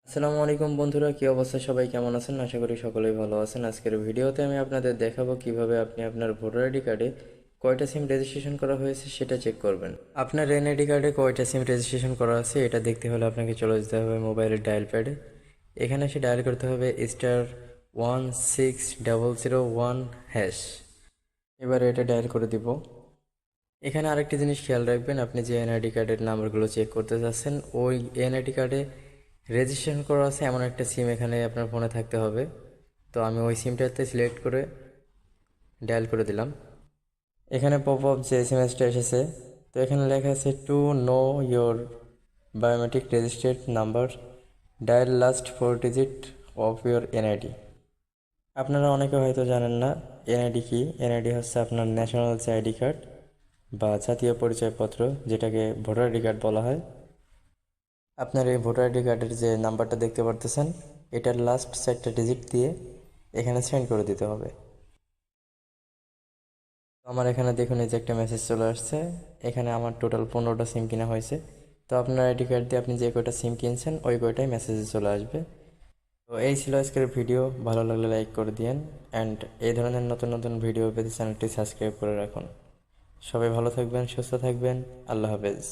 আসসালামু আলাইকুম বন্ধুরা, কি অবস্থা? সবাই কেমন আছেন? আশা করি সকলেই ভালো আছেন। আজকের ভিডিওতে আমি আপনাদের দেখাবো কিভাবে আপনি আপনার ভোটার আইডি কার্ডে কয়টা সিম রেজিস্ট্রেশন করা হয়েছে সেটা চেক করবেন। আপনার এনআইডি কার্ডে কয়টা সিম রেজিস্ট্রেশন করা আছে এটা দেখতে হলে আপনাকে চলে যেতে হবে মোবাইলের ডায়াল প্যাডে। এখানে এসে ডায়াল করতে হবে *16001#। এবারে এটা ডায়াল করে দিব। এখানে আরেকটি জিনিস খেয়াল রাখবেন, আপনি যে এনআইডি কার্ডের নাম্বারগুলো চেক করতে যাচ্ছেন ওই এনআইডি কার্ডে রেজিস্ট্রেশন করা আছে এমন একটা সিম এখানে আপনার ফোনে থাকতে হবে। তো আমি ওই সিমটাতে সিলেক্ট করে ডায়াল করে দিলাম। এখানে পপ আপ যে এসএমএসটা এসেছে, তো এখানে লেখা আছে to know your biometric registered number, dial last 4 digit of your NID. আপনারা অনেকে হয়তো জানেন না এনআইডি কি। এনআইডি হচ্ছে আপনার ন্যাশনাল যে আইডি কার্ড বা জাতীয় পরিচয়পত্র, যেটাকে ভোটার আইডি কার্ড বলা হয়। আপনার এই ভোটার আইডি কার্ডের যে নাম্বারটা দেখতে পারতেছেন, এটার লাস্ট 4টা ডিজিট দিয়ে এখানে সেন্ড করে দিতে হবে। আমার এখানে দেখুন এই যে একটা মেসেজ চলে আসছে, এখানে আমার টোটাল 15টা সিম কিনা হয়েছে। তো আপনার আইডি কার্ড দিয়ে আপনি যে কয়টা সিম কিনছেন ওই কয়টাই মেসেজে চলে আসবে। তো এই ছিল আজকের ভিডিও, ভালো লাগলে লাইক করে দিয়েন। অ্যান্ড এই ধরনের নতুন নতুন ভিডিও পেতে চ্যানেলটি সাবস্ক্রাইব করে রাখুন। সবাই ভালো থাকবেন, সুস্থ থাকবেন। আল্লাহ হাফেজ।